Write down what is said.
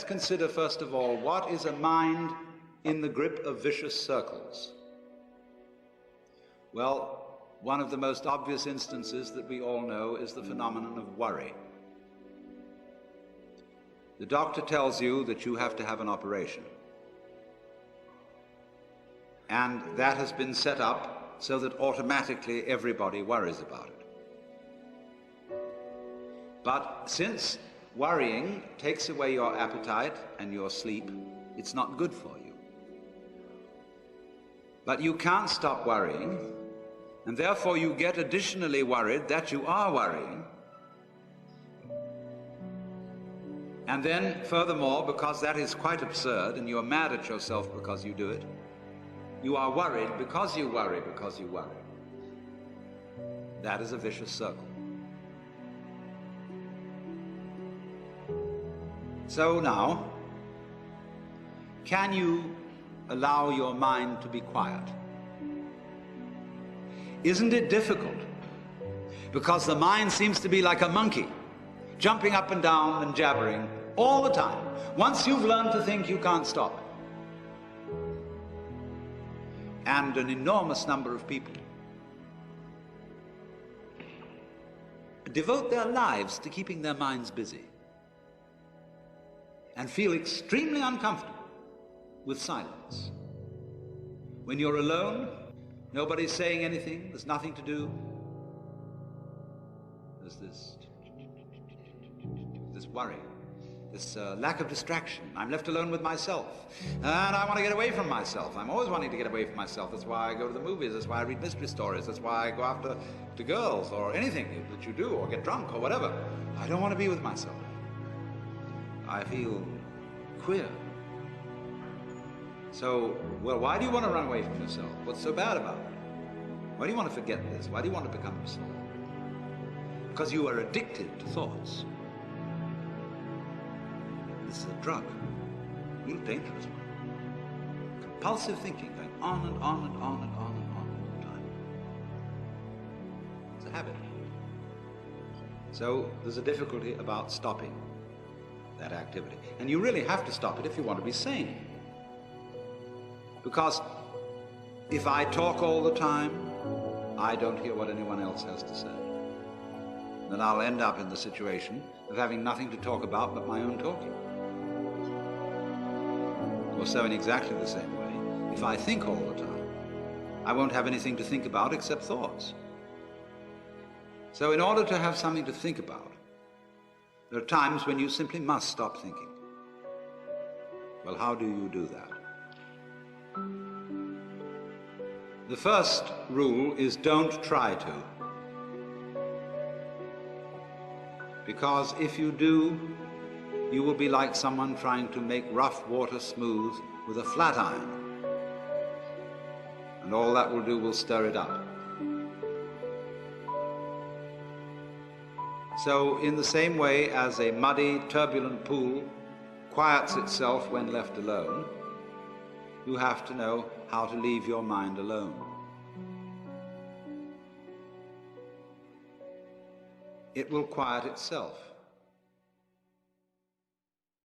Consider first of all, what is a mind in the grip of vicious circles? Well, one of the most obvious instances that we all know is the phenomenon of worry. The doctor tells you that you have to have an operation. And that has been set up so that automatically everybody worries about it. But since worrying takes away your appetite and your sleep, it's not good for you. But you can't stop worrying, and therefore you get additionally worried that you are worrying. And then, furthermore, because that is quite absurd and you're mad at yourself because you do it, you are worried because you worry because you worry. That is a vicious circle. So now, can you allow your mind to be quiet? Isn't it difficult? Because the mind seems to be like a monkey, jumping up and down and jabbering all the time. Once you've learned to think, you can't stop. And an enormous number of people devote their lives to keeping their minds busy and feel extremely uncomfortable with silence. When you're alone, nobody's saying anything, there's nothing to do. There's this worry, this lack of distraction. I'm left alone with myself, and I want to get away from myself. I'm always wanting to get away from myself. That's why I go to the movies, that's why I read mystery stories, that's why I go after to girls, or anything that you do, or get drunk, or whatever. I don't want to be with myself. I feel queer. So, well, why do you want to run away from yourself? What's so bad about it? Why do you want to forget this? Why do you want to become yourself? Because you are addicted to thoughts. This is a drug, a real dangerous one. Compulsive thinking, going on and on and on and on and on all the time. It's a habit. So there's a difficulty about stopping that activity. And you really have to stop it if you want to be sane. Because if I talk all the time, I don't hear what anyone else has to say. Then I'll end up in the situation of having nothing to talk about but my own talking. Or so in exactly the same way, if I think all the time, I won't have anything to think about except thoughts. So in order to have something to think about, there are times when you simply must stop thinking. Well, how do you do that? The first rule is don't try to. Because if you do, you will be like someone trying to make rough water smooth with a flat iron. And all that will do will stir it up. So in the same way as a muddy, turbulent pool quiets itself when left alone, you have to know how to leave your mind alone. It will quiet itself.